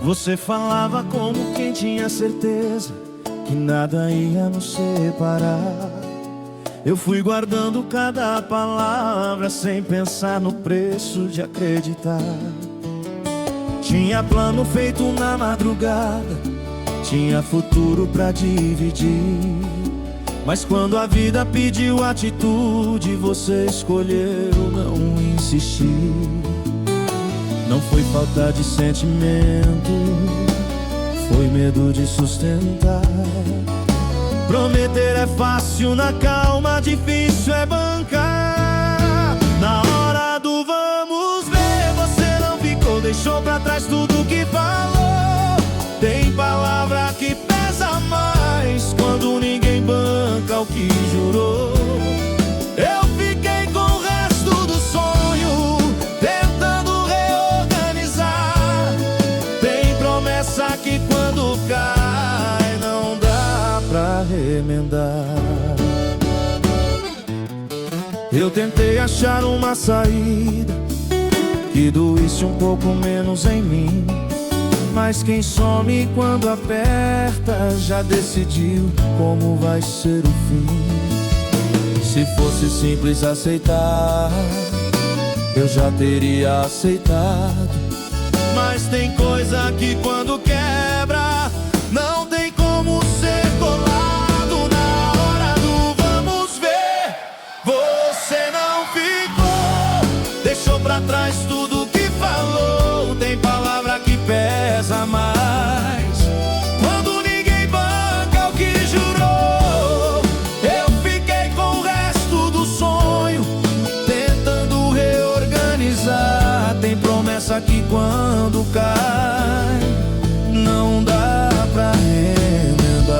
Você falava como quem tinha certeza que nada ia nos separar. Eu fui guardando cada palavra sem pensar no preço de acreditar. Tinha plano feito na madrugada, tinha futuro pra dividir. Mas quando a vida pediu atitude, você escolheu não insistir. Não foi falta de sentimento, foi medo de sustentar. Prometer é fácil, na calma difícil é bancar. Na hora do vamos ver, você não ficou, deixou pra trás tudo que falou. Tem palavra que pesa mais quando ninguém banca o que jurou. Eu fiquei com o resto do sonho, tentando reorganizar. Tem promessa que quando cai não dá pra remendar. Eu tentei achar uma saída que doísse um pouco menos em mim, mas quem some quando aperta já decidiu como vai ser o fim. Se fosse simples aceitar, eu já teria aceitado. Mas tem coisa que quando quebra não tem como ser colado. Na hora do vamos ver, você não ficou, deixou pra trás tudo que falou. Tem palavra que pesa mais quando ninguém banca o que jurou. Eu fiquei com o resto do sonho, tentando reorganizar. Tem promessa que quando cai não dá pra remendar.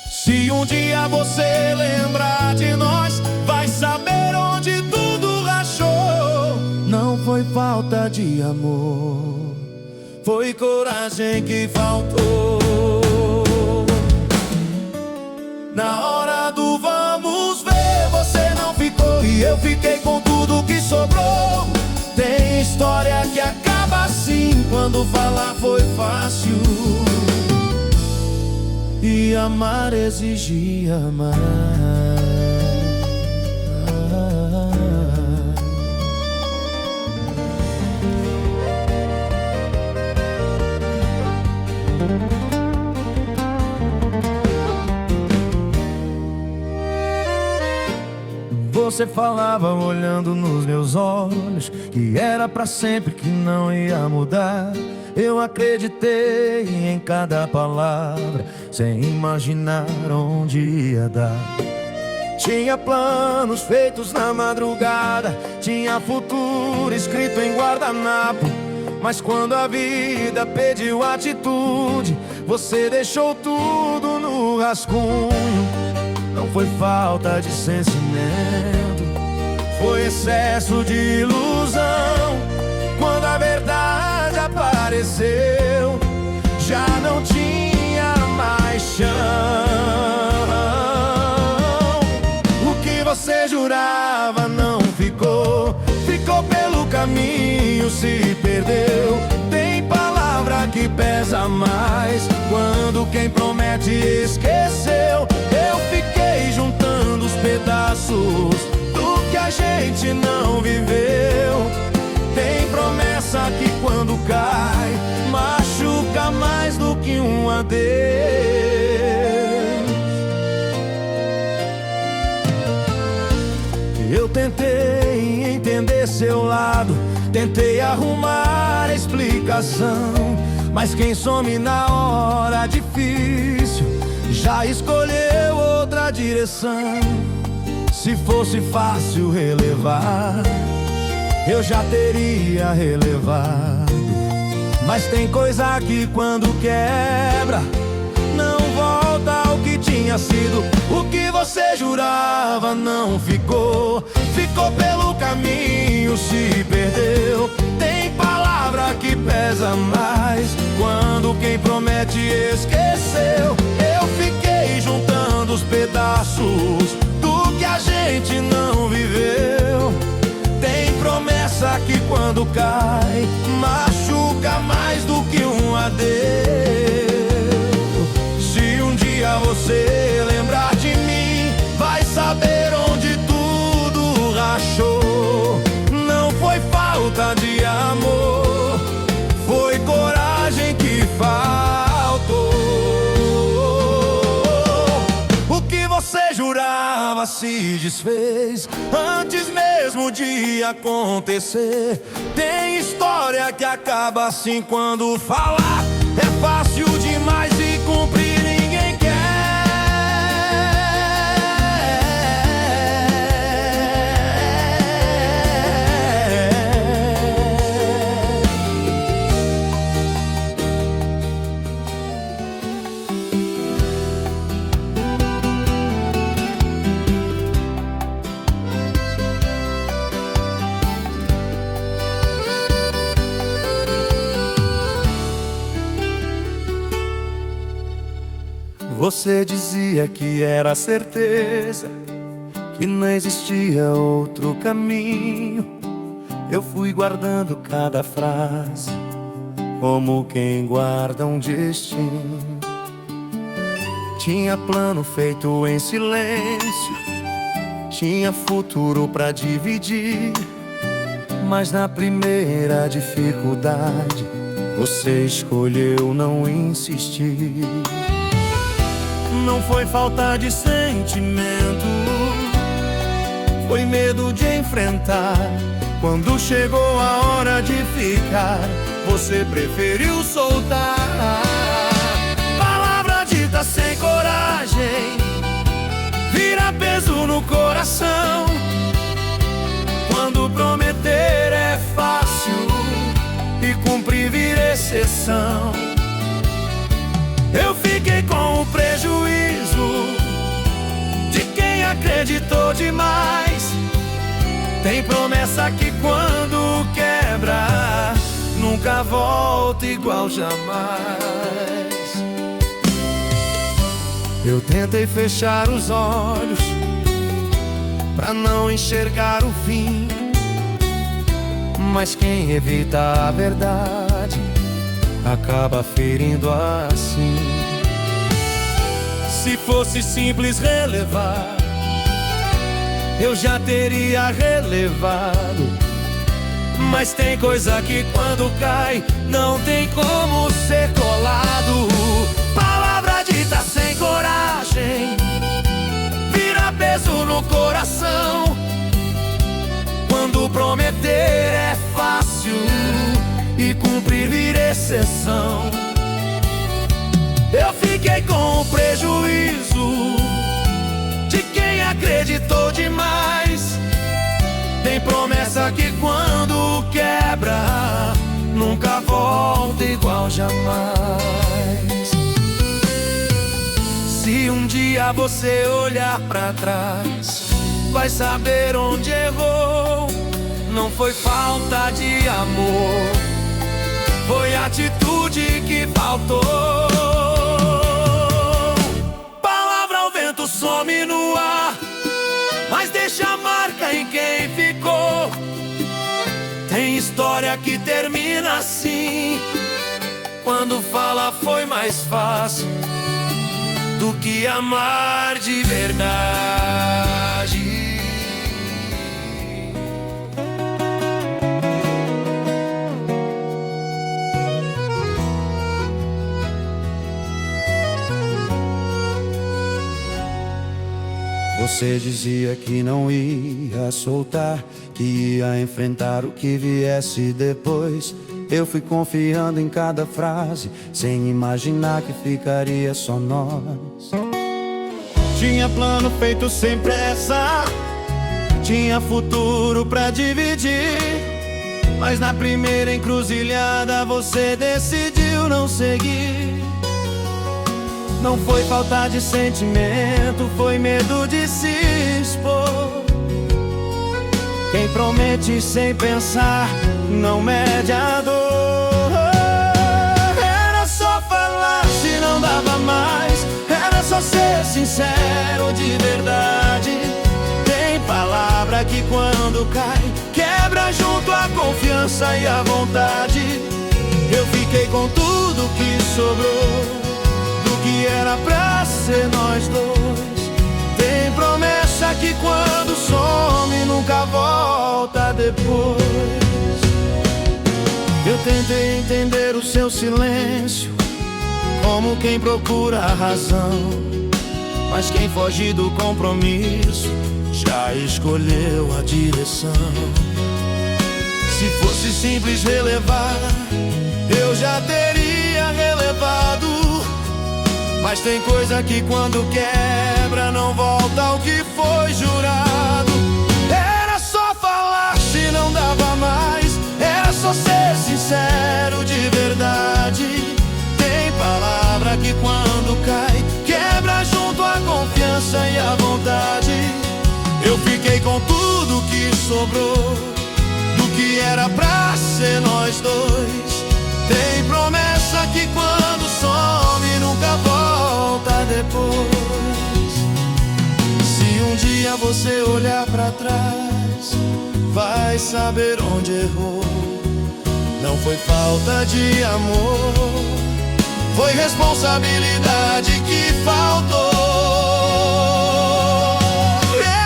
Se um dia você lembrar de nós, vai saber onde tudo rachou. Não foi falta de amor, foi coragem que faltou. Na hora do vamos ver, você não ficou e eu fiquei com tudo que sobrou. Tem história que acaba assim, quando falar foi fácil e amar exigia mais. Você falava olhando nos meus olhos que era pra sempre, que não ia mudar. Eu acreditei em cada palavra, sem imaginar onde ia dar. Tinha planos feitos na madrugada, tinha futuro escrito em guardanapo. Mas quando a vida pediu atitude, você deixou tudo no rascunho. Não foi falta de sentimento, foi excesso de ilusão. Quando a verdade apareceu, já não tinha mais chão. O que você jurava não ficou, ficou pelo caminho, se perdeu. Tem palavra que pesa mais quando quem promete esqueceu. Eu fiquei juntando os pedaços do que a gente não viveu. Tem promessa que quando cai machuca mais do que um adeus. Eu tentei entender seu lado, tentei arrumar a explicação, mas quem some na hora difícil já escolheu outra direção. Se fosse fácil relevar, eu já teria relevado. Mas tem coisa que quando quebra não volta ao que tinha sido. O que você jurava não ficou, ficou pelo caminho, se perdeu. Tem palavra que pesa mais quando quem promete esqueceu. Eu fiquei juntando os pedaços do que a gente não viveu. Tem promessa que quando cai machuca se desfez antes mesmo de acontecer. Tem história que acaba assim quando falar é fácil demais e cumprir ninguém quer. Você dizia que era certeza, que não existia outro caminho. Eu fui guardando cada frase, como quem guarda um destino. Tinha plano feito em silêncio, tinha futuro pra dividir. Mas na primeira dificuldade, você escolheu não insistir. Não foi falta de sentimento, foi medo de enfrentar. Quando chegou a hora de ficar, você preferiu soltar. Palavra dita sem coragem vira peso no coração. Quando prometer é fácil e cumprir vira exceção. Eu fiquei com o prejuízo de quem acreditou demais. Tem promessa que quando quebra nunca volta igual jamais. Eu tentei fechar os olhos pra não enxergar o fim, mas quem evita a verdade acaba ferindo assim. Se fosse simples relevar, eu já teria relevado. Mas tem coisa que quando cai não tem como ser colado. Palavra dita sem coragem vira peso no coração. Quando prometer é fácil e cumprir vira exceção. Eu fiquei com o prejuízo de quem acreditou demais. Tem promessa que quando quebra nunca volta igual jamais. Se um dia você olhar pra trás, vai saber onde errou. Não foi falta de amor, foi atitude que faltou. Palavra ao vento some no ar, mas deixa a marca em quem ficou. Tem história que termina assim, quando fala foi mais fácil do que amar de verdade. Você dizia que não ia soltar, que ia enfrentar o que viesse depois. Eu fui confiando em cada frase, sem imaginar que ficaria só nós. Tinha plano feito sem pressa, tinha futuro pra dividir. Mas na primeira encruzilhada você decidiu não seguir. Não foi falta de sentimento, foi medo de se expor. Quem promete sem pensar não mede a dor. Era só falar se não dava mais, era só ser sincero de verdade. Tem palavra que quando cai quebra junto a confiança e a vontade. Eu fiquei com tudo que sobrou que era pra ser nós dois. Tem promessa que quando some nunca volta depois. Eu tentei entender o seu silêncio, como quem procura a razão. Mas quem foge do compromisso já escolheu a direção. Se fosse simples relevar, eu já teria relevado. Mas tem coisa que quando quebra não volta ao que foi jurado. Era só falar se não dava mais, era só ser sincero de verdade. Tem palavra que quando cai, quebra junto a confiança e a vontade. Eu fiquei com tudo que sobrou do que era pra ser nós dois. Tem promessa que quando some nunca volta depois. Se um dia você olhar pra trás, vai saber onde errou. Não foi falta de amor, foi responsabilidade que faltou.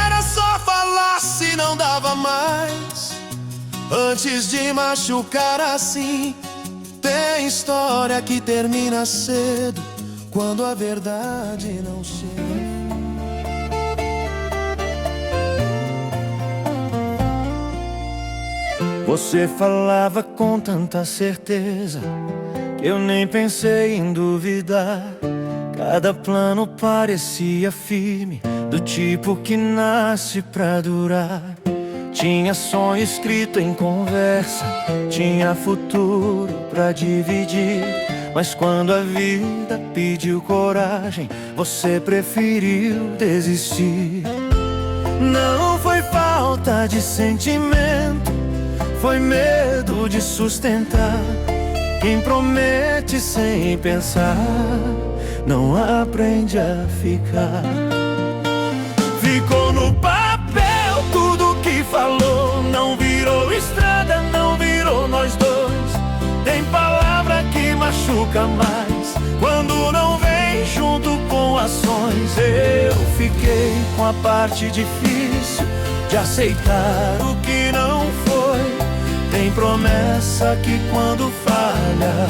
Era só falar se não dava mais, antes de machucar assim. Tem história que termina cedo, quando a verdade não chega. Você falava com tanta certeza que eu nem pensei em duvidar. Cada plano parecia firme, do tipo que nasce pra durar. Tinha sonho escrito em conversa, tinha futuro pra dividir. Mas quando a vida pediu coragem, você preferiu desistir. Não foi falta de sentimento, foi medo de sustentar. Quem promete sem pensar, não aprende a ficar. Ficou no papel tudo que falou, não virou estrada, não virou nós dois. Tem palavra que machuca mais, quando não vem junto com ações. Eu fiquei com a parte difícil de aceitar o que não foi. Tem promessa que quando falha,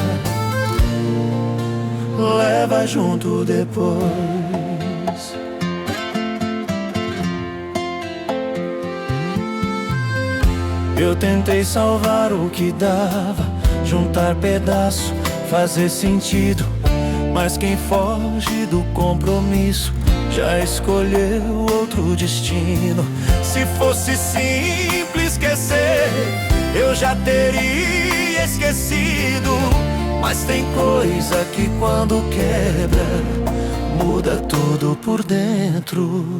leva junto depois. Eu tentei salvar o que dava, juntar pedaço, fazer sentido. Mas quem foge do compromisso já escolheu outro destino. Se fosse simples esquecer, eu já teria esquecido. Mas tem coisa que quando quebra, muda tudo por dentro.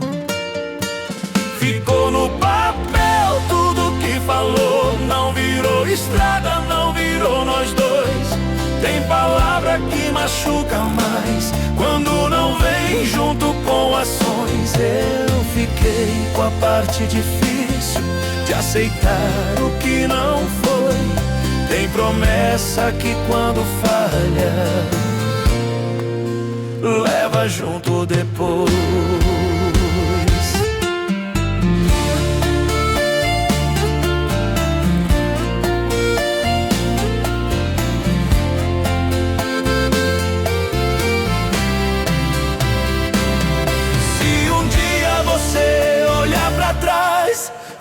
Ficou no papel tudo que falou, não virou estrada, não virou nós dois. Tem palavra que machuca mais, quando não vem junto com ações. Eu fiquei com a parte difícil de aceitar o que não foi. Tem promessa que quando falha, leva junto depois.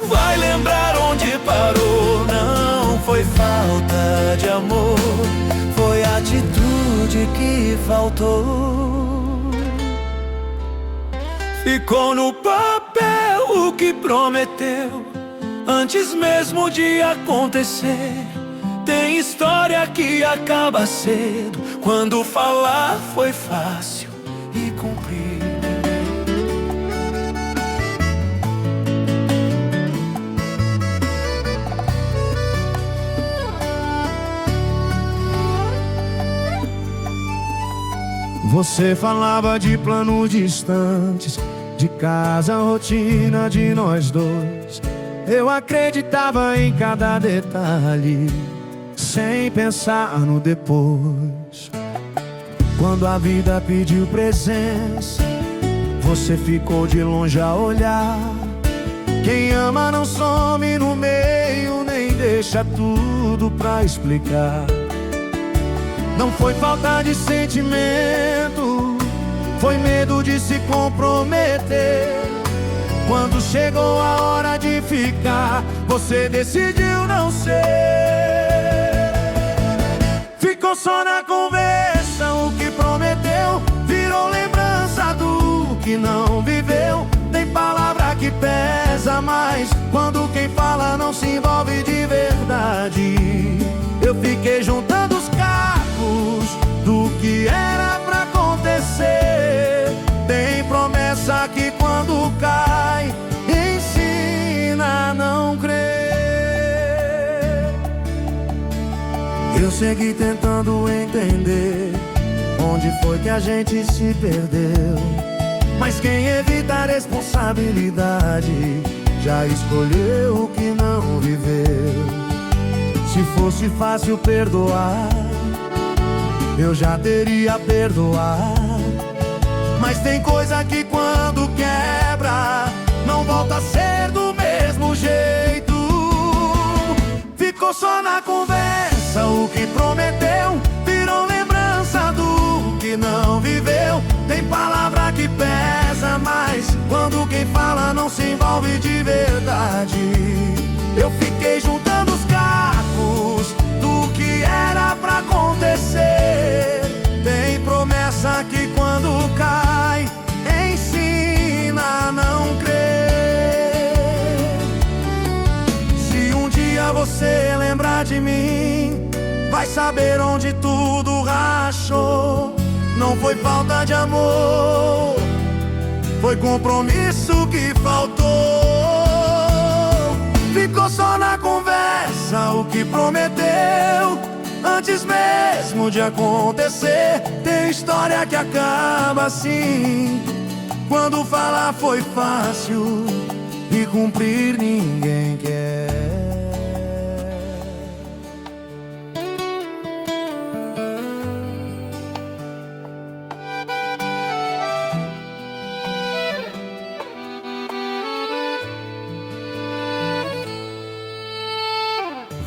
Vai lembrar onde parou. Não foi falta de amor, foi atitude que faltou. Ficou no papel o que prometeu, antes mesmo de acontecer. Tem história que acaba cedo, quando falar foi fácil e cumprir. Você falava de planos distantes, de casa, rotina de nós dois. Eu acreditava em cada detalhe, sem pensar no depois. Quando a vida pediu presença, você ficou de longe a olhar. Quem ama não some no meio, nem deixa tudo pra explicar. Não foi falta de sentimento, foi medo de se comprometer. Quando chegou a hora de ficar, você decidiu não ser. Ficou só na conversa, o que prometeu virou lembrança do que não viveu. Tem palavra que pesa mais quando quem fala não se envolve de verdade. Eu fiquei juntando os cacos do que era pra acontecer. Tem promessa que quando cai ensina a não crer. Eu segui tentando entender onde foi que a gente se perdeu, mas quem evita a responsabilidade já escolheu o que não viveu. Se fosse fácil perdoar, eu já teria perdoado. Mas tem coisa que quando quebra não volta a ser do mesmo jeito. Ficou só na conversa, o que prometeu virou lembrança do que não viveu. Tem palavra que pesa mais quando quem fala não se envolve de verdade. Eu fiquei juntando os cacos do que era pra acontecer. Tem promessa que quando cai ensina a não crer. Se um dia você lembrar de mim, vai saber onde tudo rachou. Não foi falta de amor, foi compromisso que faltou. Ficou só na conversa o que prometeu antes mesmo de acontecer. Tem história que acaba assim, quando falar foi fácil e cumprir ninguém quer.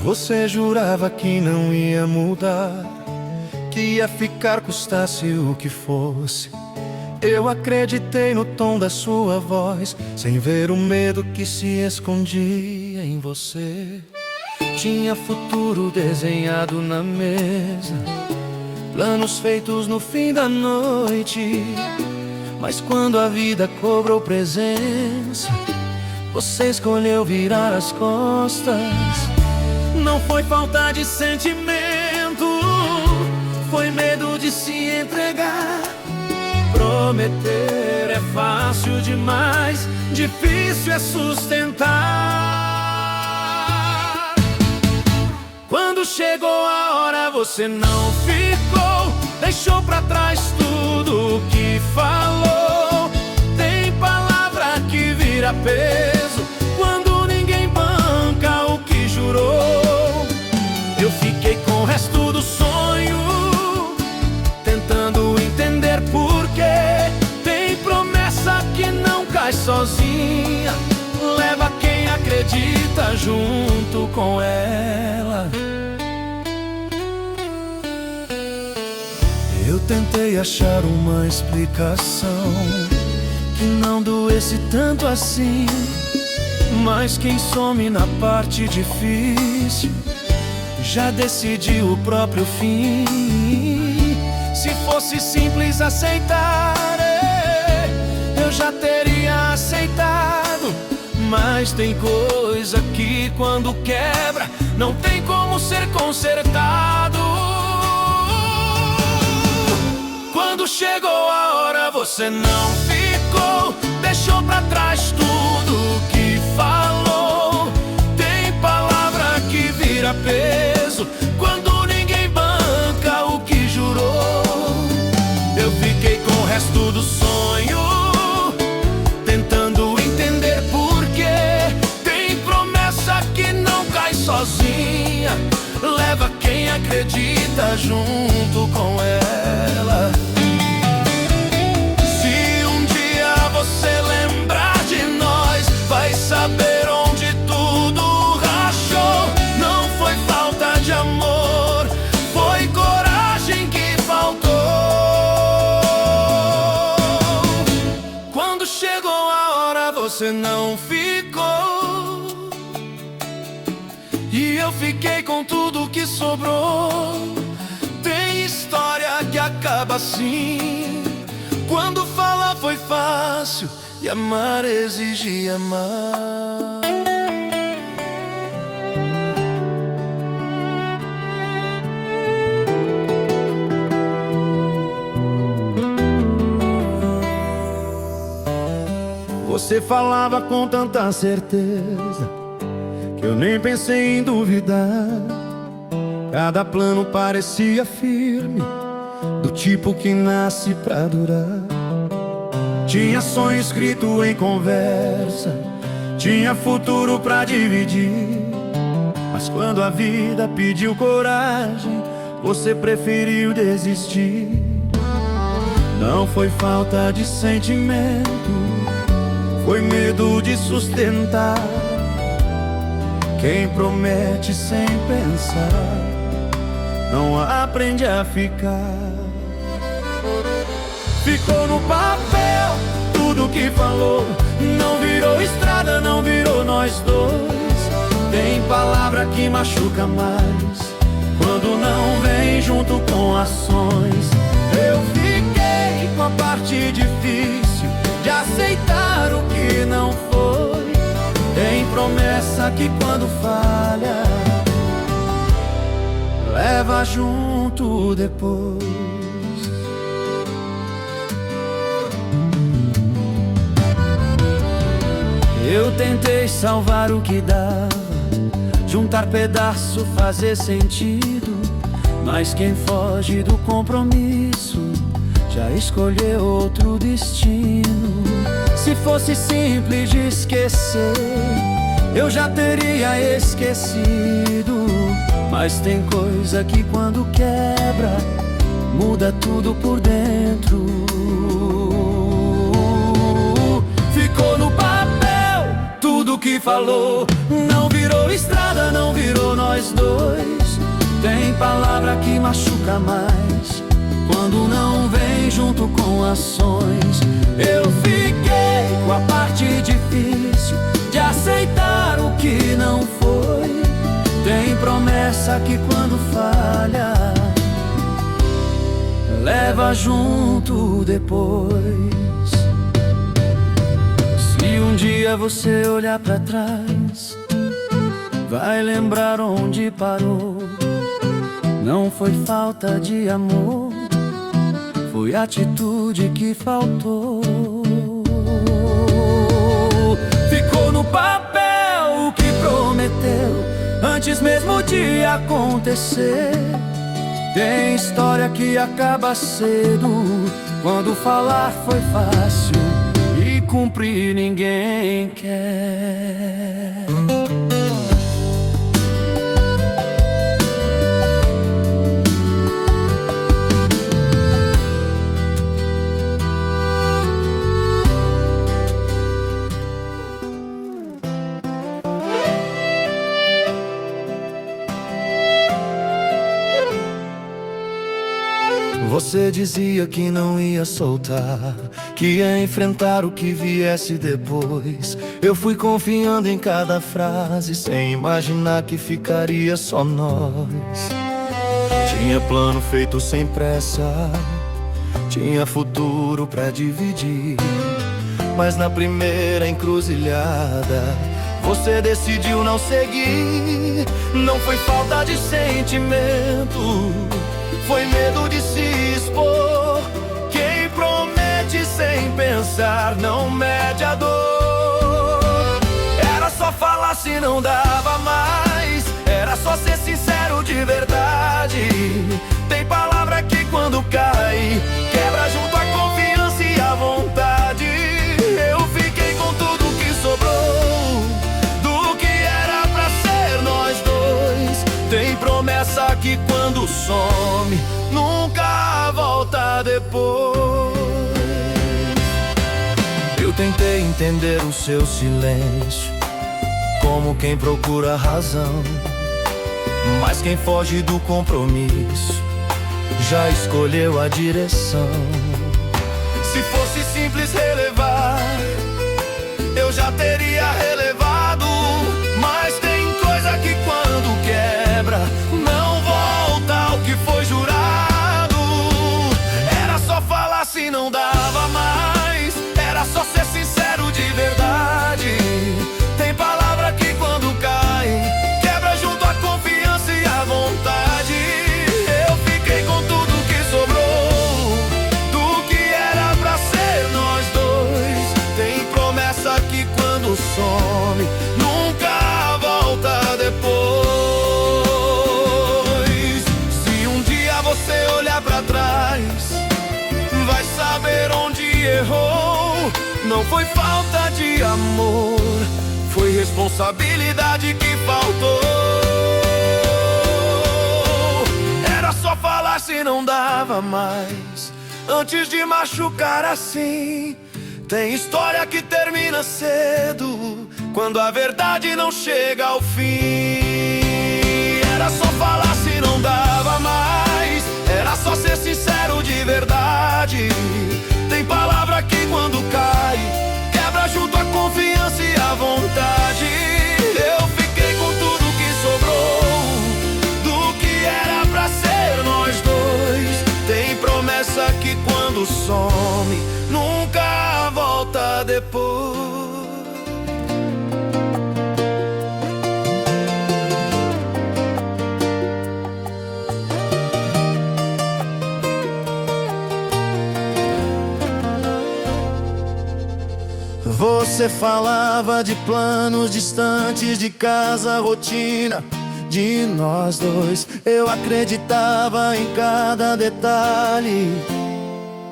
Você jurava que não ia mudar, que ia ficar custasse o que fosse. Eu acreditei no tom da sua voz, sem ver o medo que se escondia em você. Tinha futuro desenhado na mesa, planos feitos no fim da noite. Mas quando a vida cobrou presença, você escolheu virar as costas. Não foi falta de sentimento, foi medo de se entregar. Prometer é fácil demais, difícil é sustentar. Quando chegou a hora você não ficou, deixou pra trás tudo que falou. Tem palavra que vira peso quando ninguém banca o que jurou. Eu fiquei com o resto do sonho, tentando entender porquê. Tem promessa que não cai sozinha, leva quem acredita junto com ela. Eu tentei achar uma explicação que não doesse tanto assim, mas quem some na parte difícil já decidiu o próprio fim. Se fosse simples aceitar, eu já teria aceitado. Mas tem coisa que quando quebra não tem como ser consertado. Quando chegou a hora você não ficou, deixou pra trás tudo que falou. Tem palavra que vira peso quando ninguém banca o que jurou. Eu fiquei com o resto do sonho, tentando entender porquê. Tem promessa que não cai sozinha, leva quem acredita junto com ela. Se um dia você lembrar de nós, vai saber onde tudo rachou. Não foi falta de amor, foi coragem que faltou. você não ficou, e eu fiquei com tudo que sobrou. Tem história que acaba assim, quando falar foi fácil e amar exigia mais. Você falava com tanta certeza que eu nem pensei em duvidar. Cada plano parecia firme, do tipo que nasce pra durar. Tinha sonho escrito em conversa, tinha futuro pra dividir. Mas quando a vida pediu coragem, você preferiu desistir. Não foi falta de sentimento, foi medo de sustentar. Quem promete sem pensar não aprende a ficar. Ficou no papel tudo que falou, não virou estrada, não virou nós dois. Tem palavra que machuca mais quando não vem junto com ações. Eu fiquei com a parte difícil de aceitar o que não foi. Tem promessa que quando falha leva junto depois. Eu tentei salvar o que dava, juntar pedaço, fazer sentido. Mas quem foge do compromisso já escolheu outro destino. Se fosse simples de esquecer, eu já teria esquecido. Mas tem coisa que quando quebra, muda tudo por dentro. Ficou no papel tudo que falou, não virou estrada, não virou nós dois. Tem palavra que machuca mais quando não vem junto com ações. Eu fiquei com a parte difícil de aceitar o que não foi. Tem promessa que quando falha leva junto depois. Se um dia você olhar pra trás, vai lembrar onde parou. Não foi falta de amor, foi atitude que faltou. Ficou no papel o que prometeu antes mesmo de acontecer. Tem história que acaba cedo, quando falar foi fácil e cumprir ninguém quer. Você dizia que não ia soltar, que ia enfrentar o que viesse depois. Eu fui confiando em cada frase, sem imaginar que ficaria só nós. Tinha plano feito sem pressa, tinha futuro pra dividir. Mas na primeira encruzilhada, você decidiu não seguir. Não foi falta de sentimento, foi medo de se expor. Quem promete sem pensar não mede a dor. Era só falar se não dava mais, era só ser sincero de verdade. Tem palavra que quando cai, quebra junto a confiança e a vontade. Eu fiquei com tudo que sobrou do que era pra ser nós dois. Tem promessa que quando some, nunca volta depois. Eu tentei entender o seu silêncio, como quem procura razão. Mas quem foge do compromisso já escolheu a direção. Se fosse simples relevar, eu já já teria relevado. Mas tem coisa que quando quebra não volta ao que foi jurado. Era só falar se não dava mais, era só ser sincero de verdade. Tem palavra que quando cai quebra junto a confiança e a vontade. Eu fiquei com tudo que sobrou do que era pra ser nós dois. Tem promessa que quando some nunca volta depois. Se um dia você olhar pra trás, vai saber onde errou. Não foi falta de amor, foi responsabilidade que faltou. Era só falar se não dava mais, antes de machucar assim. Tem história que termina cedo, quando a verdade não chega ao fim. Era só falar se não dava mais, era só ser sincero de verdade. Tem palavra que quando cai quebra junto a confiança e a vontade. Eu fiquei com tudo que sobrou do que era pra ser nós dois. Tem promessa que quando some nunca volta depois. Você falava de planos distantes, de casa, rotina de nós dois. Eu acreditava em cada detalhe,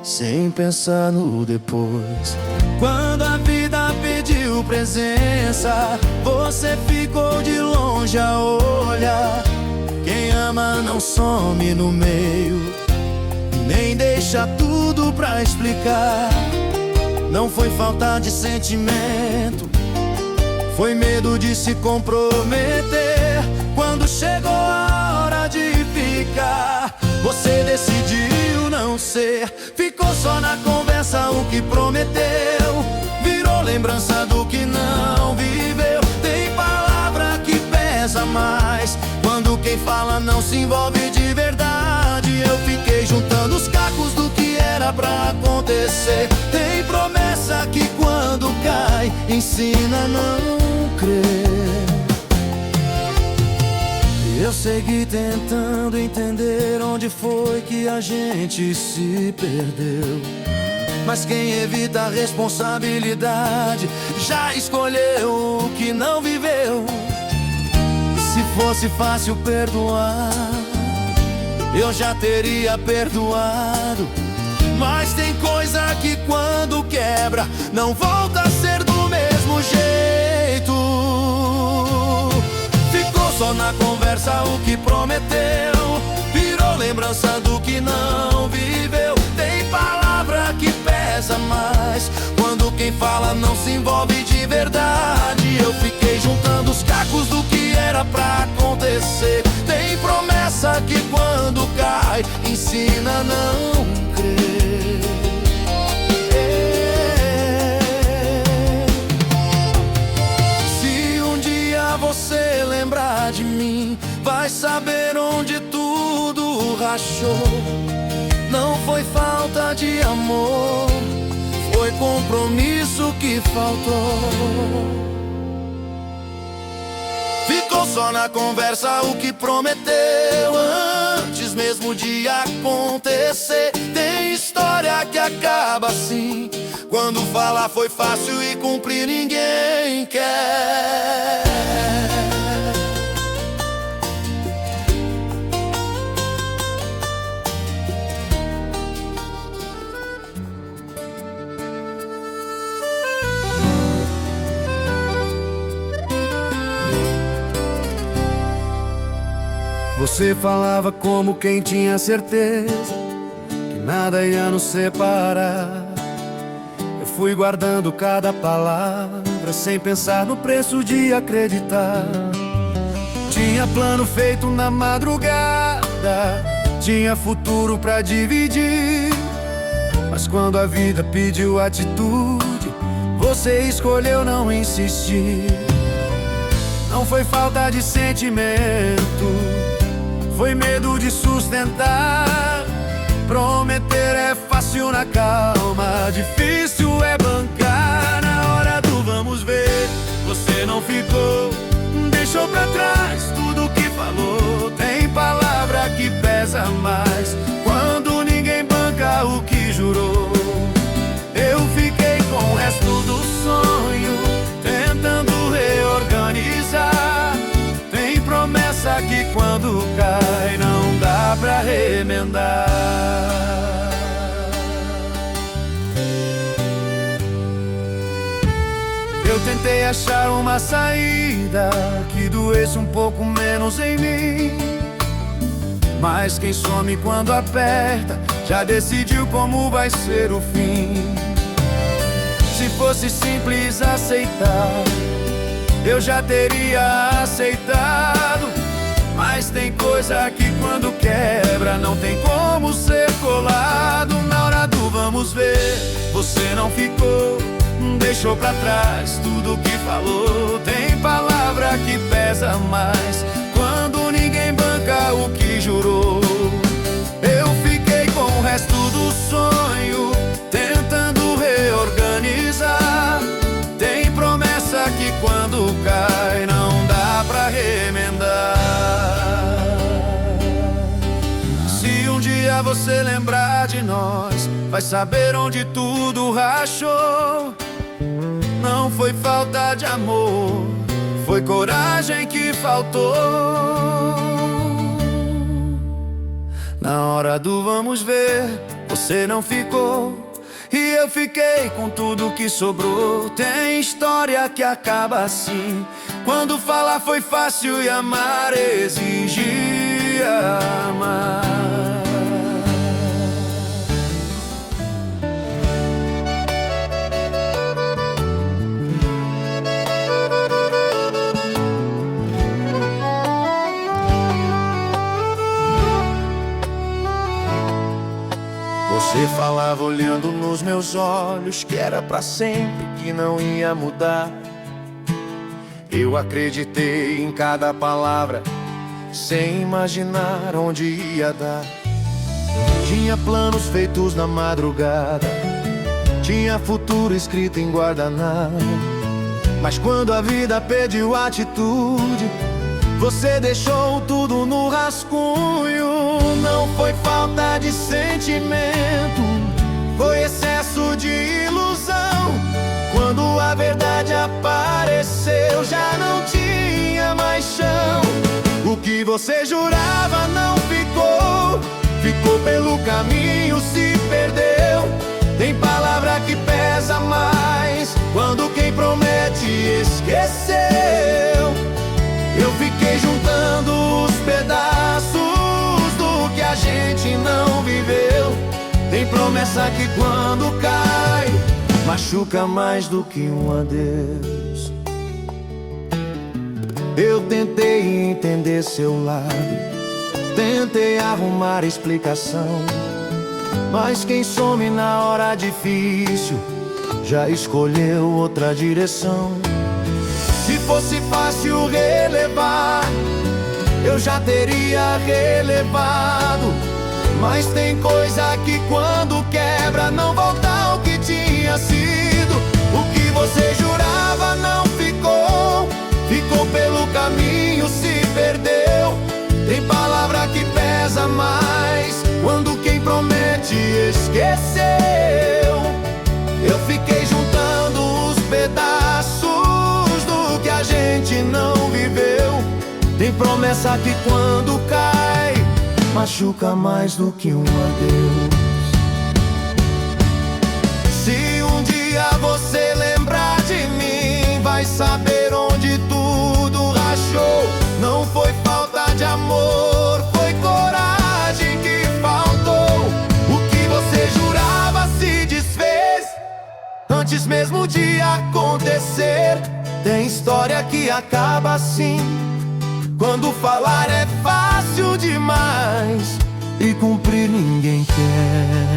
sem pensar no depois. Quando a vida pediu presença, você ficou de longe a olhar. Quem ama não some no meio, nem deixa tudo pra explicar. Não foi falta de sentimento, foi medo de se comprometer. Quando chegou a hora de ficar, você decidiu não ser. Ficou só na conversa o que prometeu, virou lembrança do que não viveu. Tem palavra que pesa mais, quando quem fala não se envolve de verdade. Eu fiquei juntando os cacos do que era pra acontecer. Tem promessa que quando cai ensina a não crer. Eu segui tentando entender onde foi que a gente se perdeu. Mas quem evita a responsabilidade já escolheu o que não viveu. Se fosse fácil perdoar, eu já teria perdoado. Mas tem coisa que quando quebra não volta a ser do mesmo jeito. Ficou só na conversa o que prometeu, virou lembrança do que não viveu. Tem palavra que pesa mais, quando quem fala não se envolve de verdade. Eu fiquei juntando os cacos do que era pra acontecer. Tem promessa que quando cai ensina a não crer. Se um dia você lembrar de mim, vai saber onde tudo rachou. Não foi falta de amor, foi compromisso que faltou. Ficou só na conversa o que prometeu, antes mesmo de acontecer. Tem história que acaba assim, quando falar foi fácil e cumprir ninguém quer. Você falava como quem tinha certeza que nada ia nos separar. Eu fui guardando cada palavra sem pensar no preço de acreditar. Tinha plano feito na madrugada, tinha futuro pra dividir. Mas quando a vida pediu atitude, você escolheu não insistir. Não foi falta de sentimento, foi medo de sustentar. Prometer é fácil na calma, difícil é bancar. Na hora do vamos ver, você não ficou, deixou pra trás tudo que falou. Tem palavra que pesa mais quando ninguém banca o que jurou. Eu fiquei com o resto do sonho, tentando reorganizar. Tem promessa que quando cai não dá pra remendar. Eu tentei achar uma saída que doesse um pouco menos em mim, mas quem some quando aperta já decidiu como vai ser o fim. Se fosse simples aceitar, eu já teria aceitado. Mas tem coisa que quando quebra não tem como ser colado. Na hora do vamos ver, você não ficou, deixou pra trás tudo que falou. Tem palavra que pesa mais quando ninguém banca o que jurou. Eu fiquei com o resto do sonho, tentando reorganizar. Tem promessa que quando cai não dá pra remendar. Se um dia você lembrar de nós, vai saber onde tudo rachou. Não foi falta de amor, foi coragem que faltou. Na hora do vamos ver, você não ficou, e eu fiquei com tudo que sobrou. Tem história que acaba assim, quando falar foi fácil e amar exigia amar. Você falava olhando nos meus olhos que era pra sempre, que não ia mudar. Eu acreditei em cada palavra, sem imaginar onde ia dar. Tinha planos feitos na madrugada, tinha futuro escrito em guardanapo. Mas quando a vida pediu atitude, você deixou tudo no rascunho. Não foi falta de sentimento, foi excesso de ilusão. Quando a verdade apareceu, já não tinha mais chão. O que você jurava não ficou, ficou pelo caminho, se perdeu. Tem palavra que pesa mais quando quem promete esqueceu. Eu fiquei juntando os pedaços do que a gente não viveu. Tem promessa que quando cai machuca mais do que um adeus. Eu tentei entender seu lado, tentei arrumar explicação, mas quem some na hora difícil já escolheu outra direção. Se fosse fácil relevar, eu já teria relevado. Mas tem coisa que quando quebra não volta ao que tinha sido. O que você jurava não ficou, ficou pelo caminho, se perdeu. Tem palavra que pesa mais quando quem promete esqueceu. Eu fiquei juntando os pedaços do que a gente não viveu. Tem promessa que quando cai machuca mais do que um adeus. Se um dia você lembrar de mim, vai saber onde tudo rachou. Não foi falta de amor, foi coragem que faltou. O que você jurava se desfez antes mesmo de acontecer. Tem história que acaba assim, quando falar é fácil demais e cumprir ninguém quer.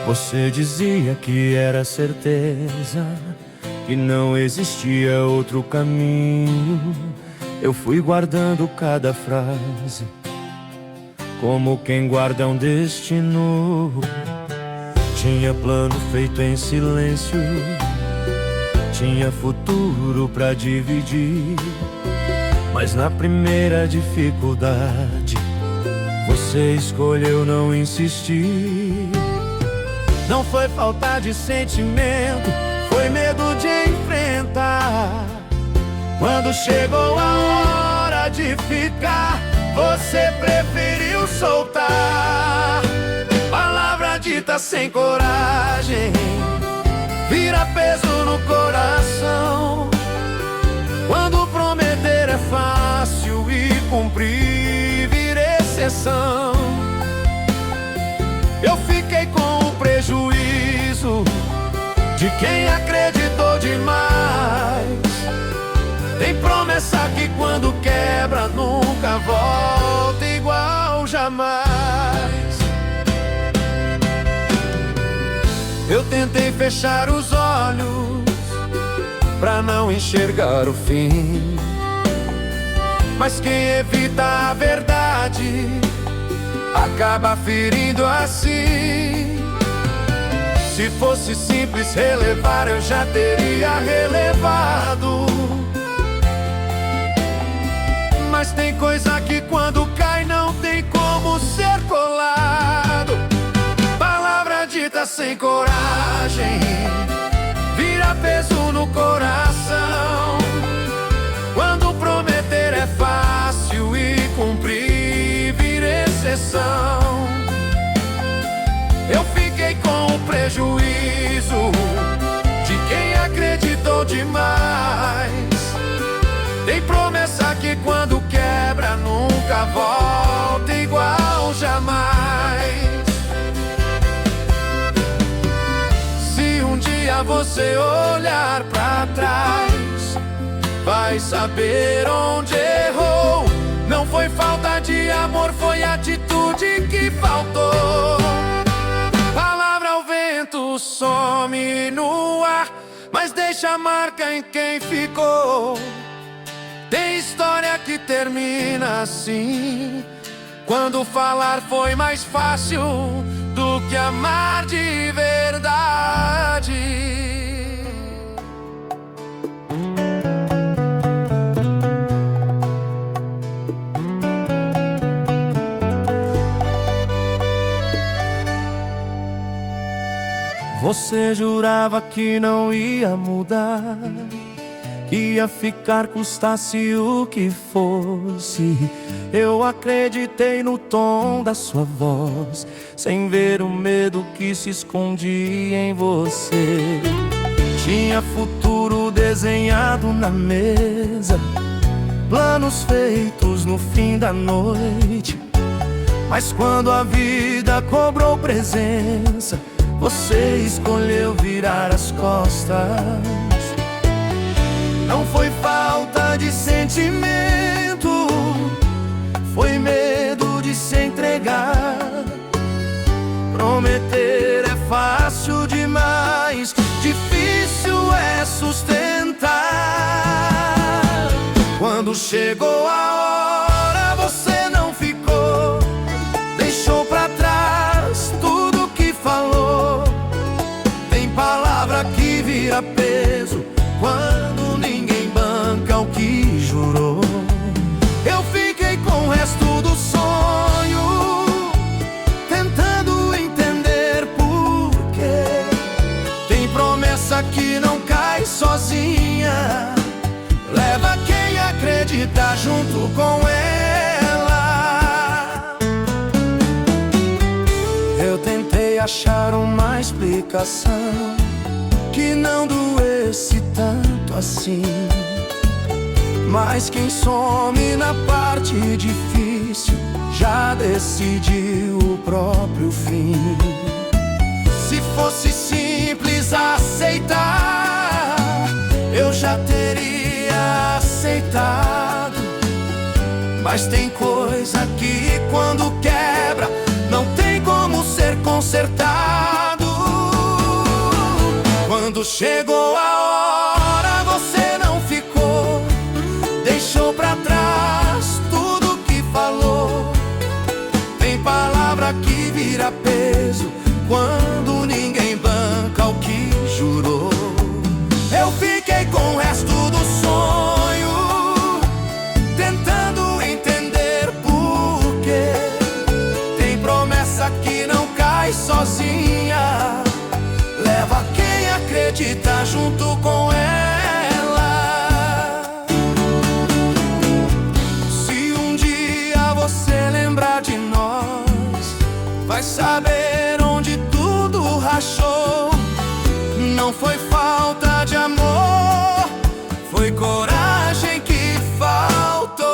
Você dizia que era certeza, que não existia outro caminho. Eu fui guardando cada frase, como quem guarda um destino. Tinha plano feito em silêncio, tinha futuro pra dividir. Mas na primeira dificuldade, você escolheu não insistir. Não foi falta de sentimento, foi medo de enfrentar. Quando chegou a hora de ficar, você preferiu soltar. Palavra dita sem coragem vira peso no coração. Quando prometer é fácil e cumprir vira exceção. Eu fiquei com o prejuízo de quem acreditou demais. Tem promessa que quando quebra nunca volta igual jamais. Eu tentei fechar os olhos pra não enxergar o fim, mas quem evita a verdade acaba ferindo assim. Se fosse simples relevar, eu já teria relevado. Mas tem coisa que quando cai não tem como ser colado. Palavra dita sem coragem vira peso no coração. Quando prometer é fácil e cumprir vira exceção. Eu fiquei com o prejuízo de quem acreditou demais. Tem promessa que quando quebra nunca volta igual jamais. Se um dia você olhar pra trás, vai saber onde errou. Não foi falta de amor, foi atitude que faltou. Palavra ao vento some no ar, mas deixa a marca em quem ficou. Tem história que termina assim, quando falar foi mais fácil do que amar de verdade. Você jurava que não ia mudar, que ia ficar custasse o que fosse. Eu acreditei no tom da sua voz, sem ver o medo que se escondia em você. Tinha futuro desenhado na mesa, planos feitos no fim da noite. Mas quando a vida cobrou presença, você escolheu virar as costas. Não foi falta de sentimento, foi medo de se entregar. Prometer é fácil demais, difícil é sustentar. Quando chegou a hora, você não ficou, deixou pra trás tudo que falou. Tem palavra que vira peso quando ninguém banca o que jurou. Eu fiquei com o resto do sonho, tentando entender por quê. Tem promessa que não cai sozinha, leva quem acredita junto com ela. Eu tentei achar uma explicação que não doesse tanto assim, mas quem some na parte difícil já decidiu o próprio fim. Se fosse simples aceitar, eu já teria aceitado. Mas tem coisa que quando quebra não tem como ser consertado. Quando chegou a hora, você não ficou, deixou pra trás tudo que falou. Tem palavra que vira peso quando ninguém banca o que jurou. Eu fiquei com o resto do sonho, tentando entender por quê. Tem promessa que não cai sozinha, leva quem acredita junto com ela. Se um dia você lembrar de nós, vai saber onde tudo rachou. Não foi falta de amor, foi coragem que faltou.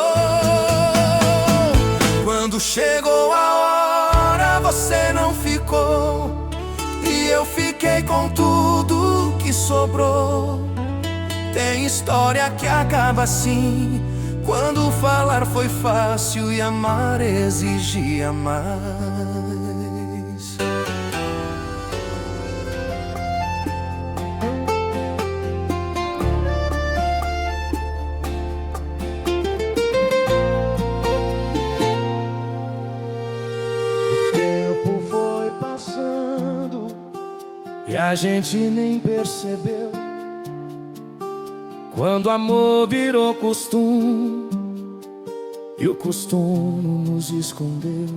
Quando chegou a hora, você não ficou, e eu fiquei com tudo que sobrou. Tem história que acaba assim, quando falar foi fácil e amar exigia mais. E a gente nem percebeu, quando o amor virou costume e o costume nos escondeu.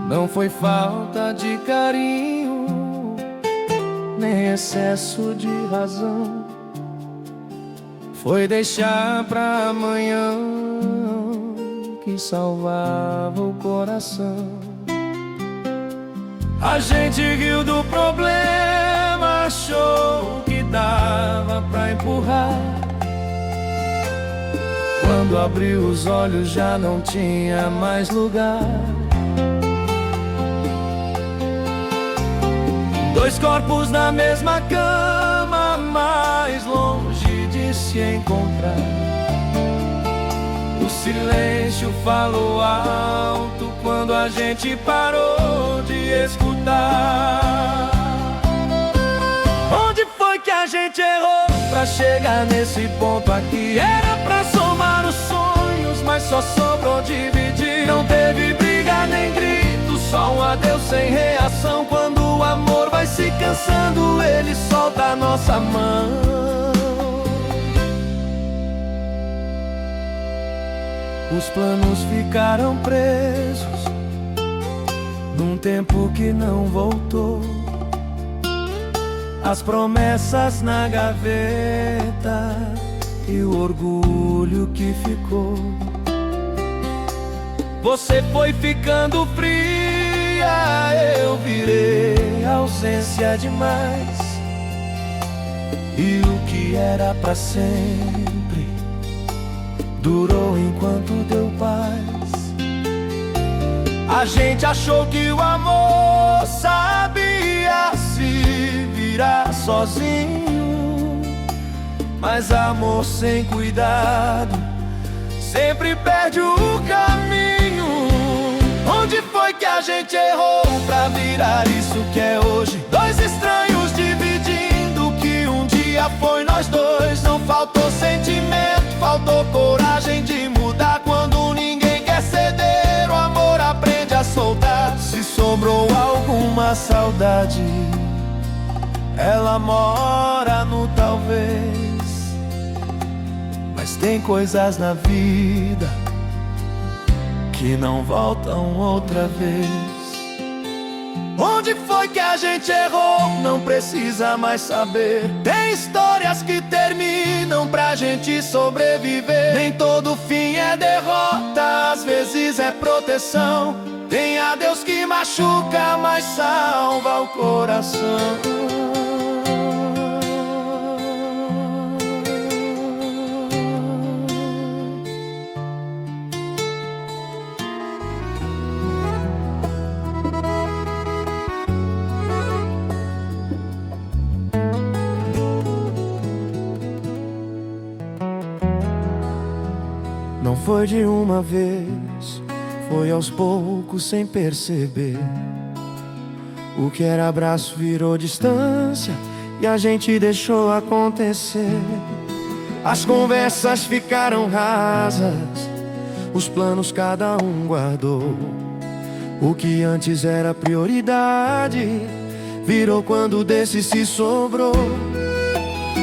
Não foi falta de carinho, nem excesso de razão, foi deixar pra amanhã que salvava o coração. A gente riu do problema, achou que dava pra empurrar. Quando abriu os olhos já não tinha mais lugar. Dois corpos na mesma cama, mais longe de se encontrar. O silêncio falou alto quando a gente parou de escutar. Onde foi que a gente errou pra chegar nesse ponto aqui? Era pra somar os sonhos, mas só sobrou dividir. Não teve briga nem grito, só um adeus sem reação. Quando o amor vai se cansando, ele solta a nossa mão. Os planos ficaram presos num tempo que não voltou. As promessas na gaveta e o orgulho que ficou. Você foi ficando fria, eu virei ausência demais. E o que era pra sempre durou enquanto deu paz. A gente achou que o amor sabia se virar sozinho, mas amor sem cuidado sempre perde o caminho. Onde foi que a gente errou pra virar isso que é hoje? Dois estranhos dividindo o que um dia foi nós dois. Não faltou sentimento, faltou coragem de mudar. Quando ninguém quer ceder, o amor aprende a soltar. Se sobrou alguma saudade, ela mora no talvez. Mas tem coisas na vida que não voltam outra vez. Onde foi que a gente errou? Não precisa mais saber. Tem histórias que terminam pra gente sobreviver. Nem todo fim é derrota, às vezes é proteção. Tem adeus que machuca, mas salva o coração. Não foi de uma vez, foi aos poucos sem perceber. O que era abraço virou distância e a gente deixou acontecer. As conversas ficaram rasas, os planos cada um guardou. O que antes era prioridade virou quando desse se sobrou.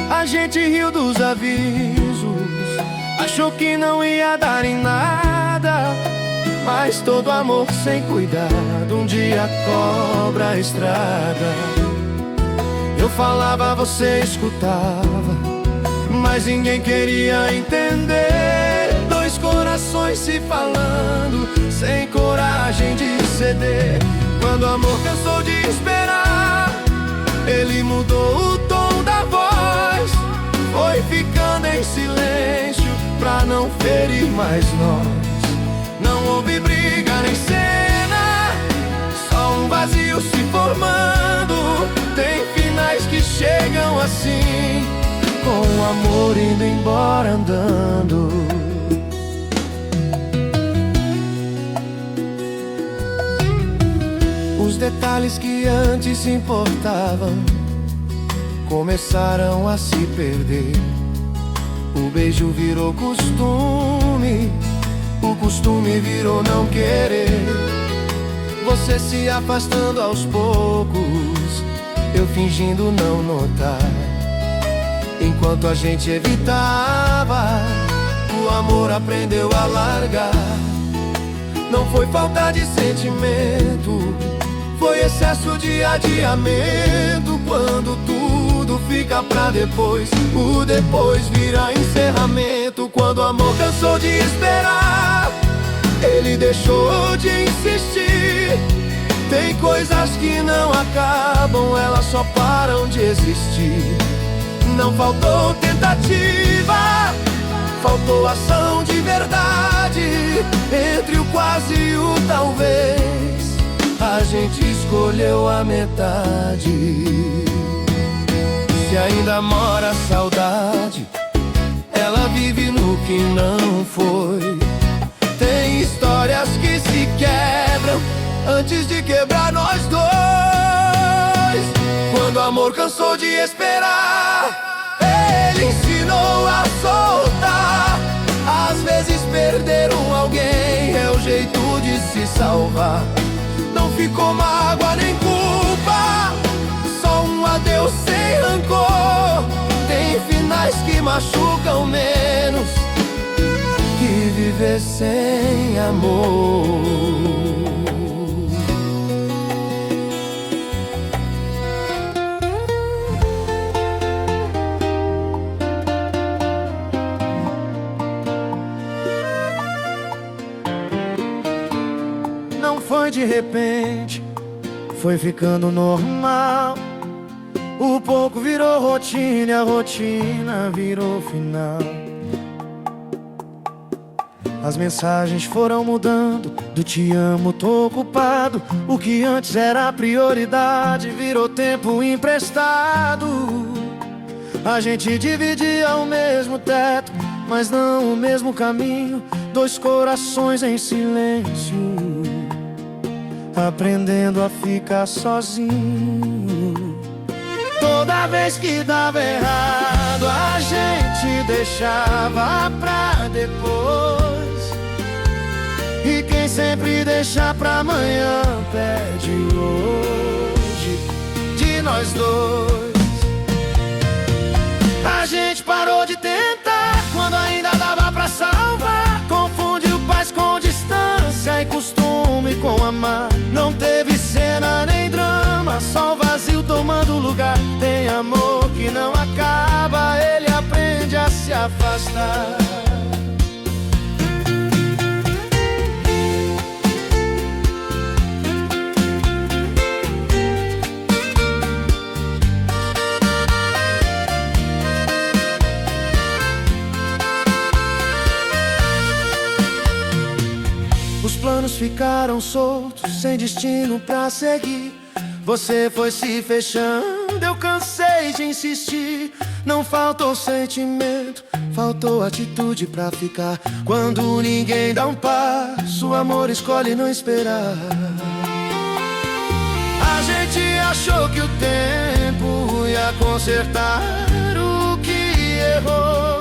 A gente riu dos avisos, achou que não ia dar em nada, mas todo amor sem cuidado um dia cobra a estrada. Eu falava, você escutava, mas ninguém queria entender. Dois corações se falando, sem coragem de ceder. Quando o amor cansou de esperar, ele mudou o tom da voz. Foi ficando em silêncio pra não ferir mais nós. Não houve briga nem cena, só um vazio se formando. Tem finais que chegam assim, com o amor indo embora andando. Os detalhes que antes se importavam começaram a se perder. O beijo virou costume, o costume virou não querer. Você se afastando aos poucos, eu fingindo não notar. Enquanto a gente evitava, o amor aprendeu a largar. Não foi falta de sentimento, foi excesso de adiamento. Quando tudo fica pra depois, o depois vira encerramento. Quando o amor cansou de esperar, ele deixou de insistir. Tem coisas que não acabam, elas só param de existir. Não faltou tentativa, faltou ação de verdade. Entre o quase e o talvez, a gente escolheu a metade. Se ainda mora a saudade, ela vive no que não foi. Tem histórias que se quebram antes de quebrar nós dois. Quando o amor cansou de esperar, ele ensinou a soltar. Às vezes perder alguém é o jeito de se salvar. Não ficou mágoa nem culpa, só um adeus sem rancor. Tem finais que machucam menos que viver sem amor. Não foi de repente, foi ficando normal. O pouco virou rotina e a rotina virou final. As mensagens foram mudando, do te amo, tô ocupado. O que antes era prioridade virou tempo emprestado. A gente dividia o mesmo teto, mas não o mesmo caminho. Dois corações em silêncio, aprendendo a ficar sozinho. Toda vez que dava errado, a gente deixava pra depois. E quem sempre deixa pra amanhã perde hoje de nós dois. A gente parou de tentar quando ainda dava pra salvar. Confundiu paz com distância e costume com amar. Não teve cena nem drama, só o vazio tomando lugar. Tem amor que não acaba, ele aprende a se afastar. Os planos ficaram soltos, sem destino pra seguir. Você foi se fechando, eu cansei de insistir. Não faltou sentimento, faltou atitude pra ficar. Quando ninguém dá um passo, o amor escolhe não esperar. A gente achou que o tempo ia consertar o que errou,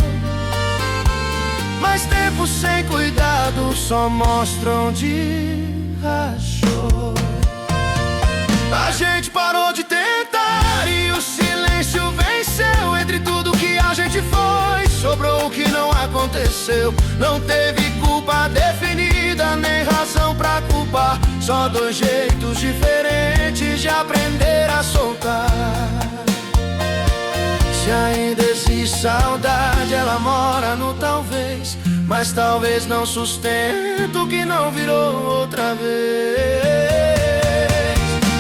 mas tempo sem cuidado só mostra onde rachou. A gente parou de tentar e o silêncio venceu. Entre tudo que a gente foi, sobrou o que não aconteceu. Não teve culpa definida, nem razão pra culpar. Só dois jeitos diferentes de aprender a soltar. Se ainda existe saudade, ela mora no talvez, mas talvez não sustenta o que não virou outra vez.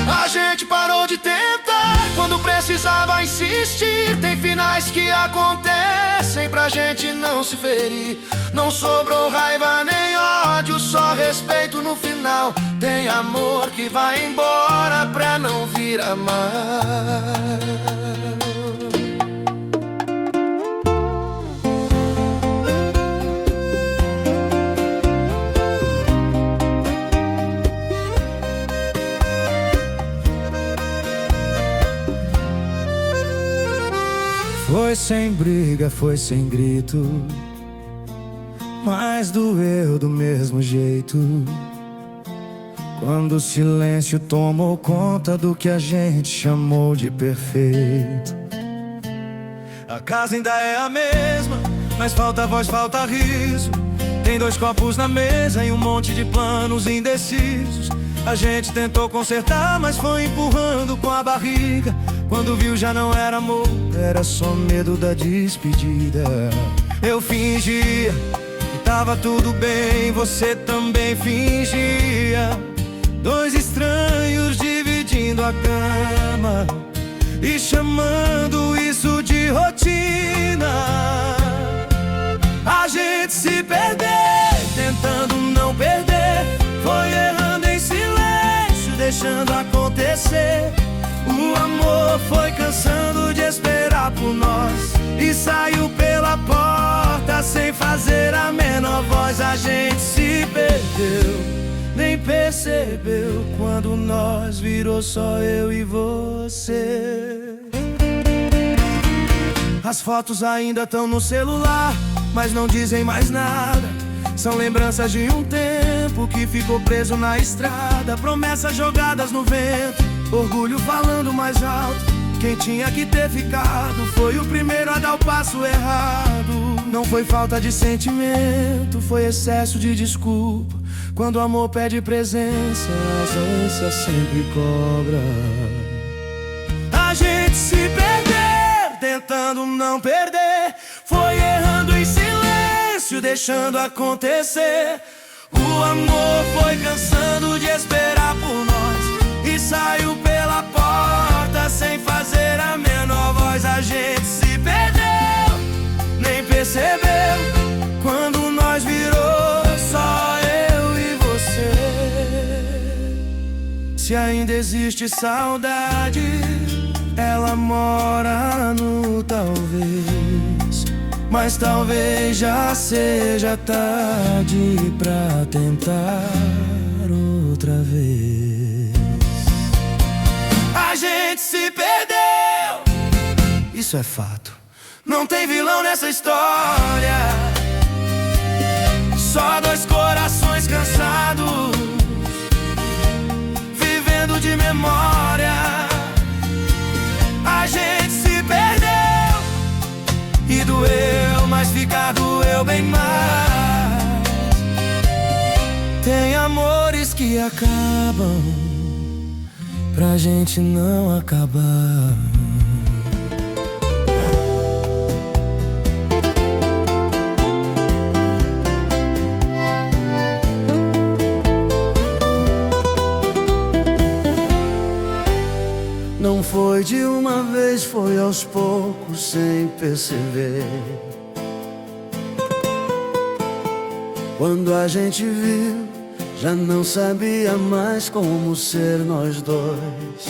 A gente parou de tentar quando precisava insistir. Tem finais que acontecem pra gente não se ferir. Não sobrou raiva nem ódio, só respeito no final. Tem amor que vai embora pra não vir amar. Foi sem briga, foi sem grito, mas doeu do mesmo jeito. Quando o silêncio tomou conta do que a gente chamou de perfeito. A casa ainda é a mesma, mas falta voz, falta riso. Tem dois copos na mesa e um monte de planos indecisos. A gente tentou consertar, mas foi empurrando com a barriga. Quando viu já não era amor, era só medo da despedida. Eu fingia que tava tudo bem, você também fingia. Dois estranhos dividindo a cama e chamando isso de rotina. A gente se perdeu, tentando não perder. Foi errando em silêncio, deixando acontecer. O amor foi cansando de esperar por nós e saiu pela porta sem fazer a menor voz. A gente se perdeu, nem percebeu quando nós virou só eu e você. As fotos ainda estão no celular, mas não dizem mais nada. São lembranças de um tempo que ficou preso na estrada. Promessas jogadas no vento, orgulho falando mais alto. Quem tinha que ter ficado foi o primeiro a dar o passo errado. Não foi falta de sentimento, foi excesso de desculpa. Quando o amor pede presença, as ânsias sempre cobra. A gente se perdeu, tentando não perder. Foi errando em silêncio, deixando acontecer. O amor foi cansando de esperar por nós e saiu pela porta sem fazer a menor voz. A gente se perdeu, nem percebeu quando nós virou só eu e você. Se ainda existe saudade, ela mora no talvez, mas talvez já seja tarde pra tentar outra vez. A gente se perdeu, isso é fato. Não tem vilão nessa história, só dois corações cansados, vivendo de memória. A gente se perdeu e doeu, mas ficar doeu bem mais. Tem amores que acabam pra gente não acabar. Não foi de uma vez, foi aos poucos, sem perceber. Quando a gente viu, já não sabia mais como ser nós dois.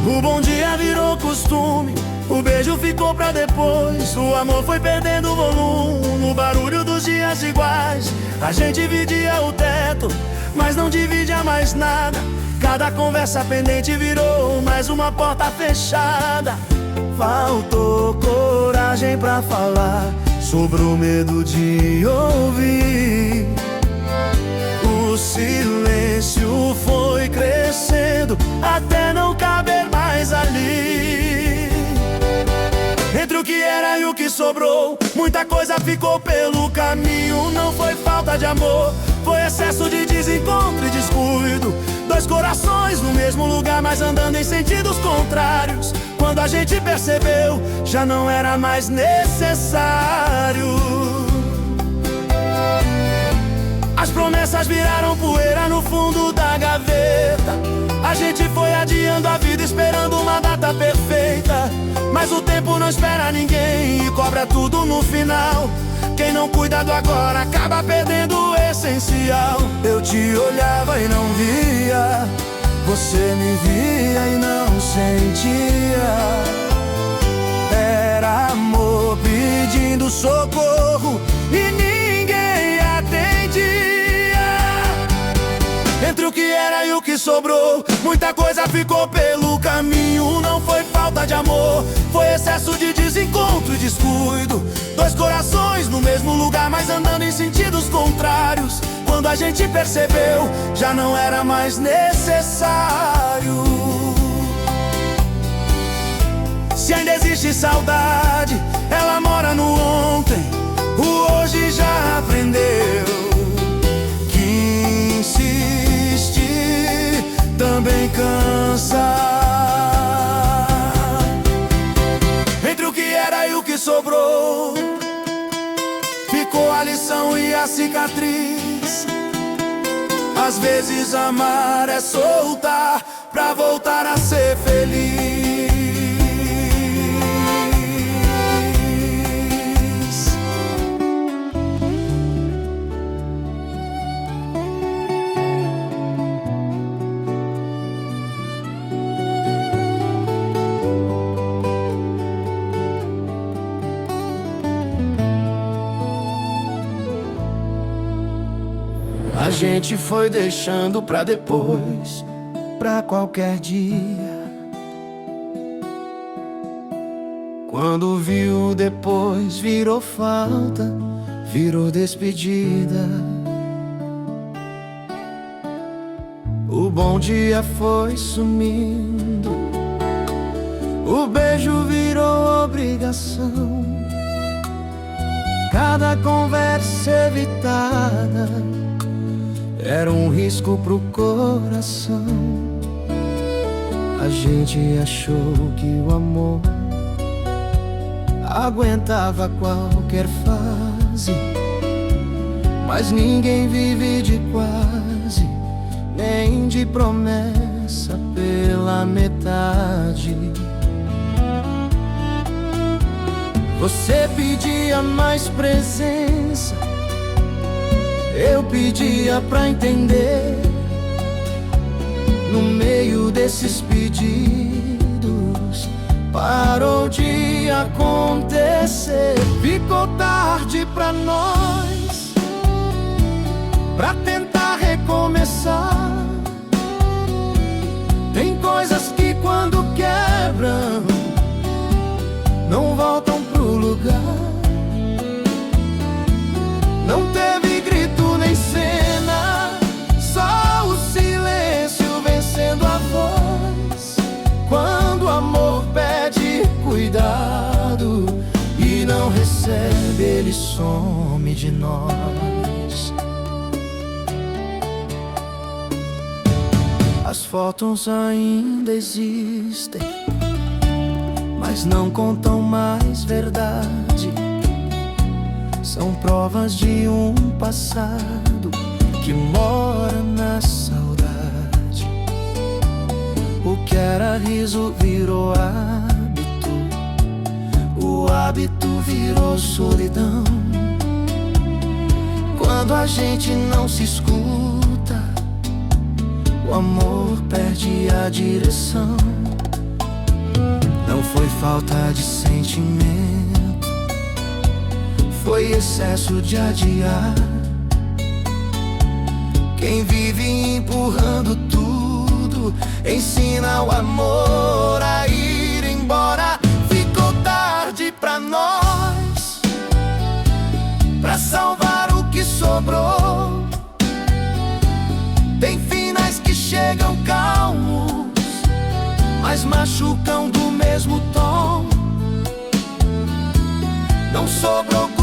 O bom dia virou costume, o beijo ficou pra depois. O amor foi perdendo volume no barulho dos dias iguais. A gente dividia o teto, mas não dividia mais nada. Cada conversa pendente virou mais uma porta fechada. Faltou coragem pra falar sobre o medo de ouvir. O silêncio foi crescendo até não caber mais ali. Entre o que era e o que sobrou, muita coisa ficou pelo caminho. Não foi falta de amor, foi excesso de desencontro e descuido. Dois corações no mesmo lugar, mas andando em sentidos contrários. Quando a gente percebeu, já não era mais necessário. As promessas viraram poeira no fundo da gaveta. A gente foi adiando a vida esperando uma data perfeita. Mas o tempo não espera ninguém e cobra tudo no final. Quem não cuida do agora acaba perdendo o essencial. Eu te olhava e não via, você me via e não sentia. Era amor pedindo socorro e ninguém atendia. Entre o que era e o que sobrou, muita coisa ficou pelo caminho. Não foi falta de amor, foi excesso de desencontro e descuido. Dois corações no mesmo lugar, mas andando em sentidos contrários. Quando a gente percebeu, já não era mais necessário. Se ainda existe saudade, ela mora no ontem. O hoje já aprendeu que insistir também cansa. Entre o que era e o que sobrou, ficou a lição e a cicatriz. Às vezes amar é soltar pra voltar a ser feliz. A gente foi deixando pra depois, pra qualquer dia. Quando viu depois, virou falta, virou despedida. O bom dia foi sumindo, o beijo virou obrigação. Cada conversa evitada era um risco pro coração. A gente achou que o amor aguentava qualquer fase, mas ninguém vive de quase, nem de promessa pela metade. Você pedia mais presença, eu pedia pra entender. No meio desses pedidos, parou de acontecer. Ficou tarde pra nós, pra tentar recomeçar. Tem coisas que quando quebram, não voltam pro lugar. Não teve grito nem cena, só o silêncio vencendo a voz. Quando o amor pede cuidado e não recebe, ele some de nós. As fotos ainda existem, mas não contam mais verdade. São provas de um passado que mora na saudade. O que era riso virou hábito, o hábito virou solidão. Quando a gente não se escuta, o amor perde a direção. Não foi falta de sentimento, foi excesso de adiar. Quem vive empurrando tudo ensina o amor a ir embora. Ficou tarde pra nós, pra salvar o que sobrou. Tem finais que chegam calmos, mas machucam do mesmo tom. Não sobrou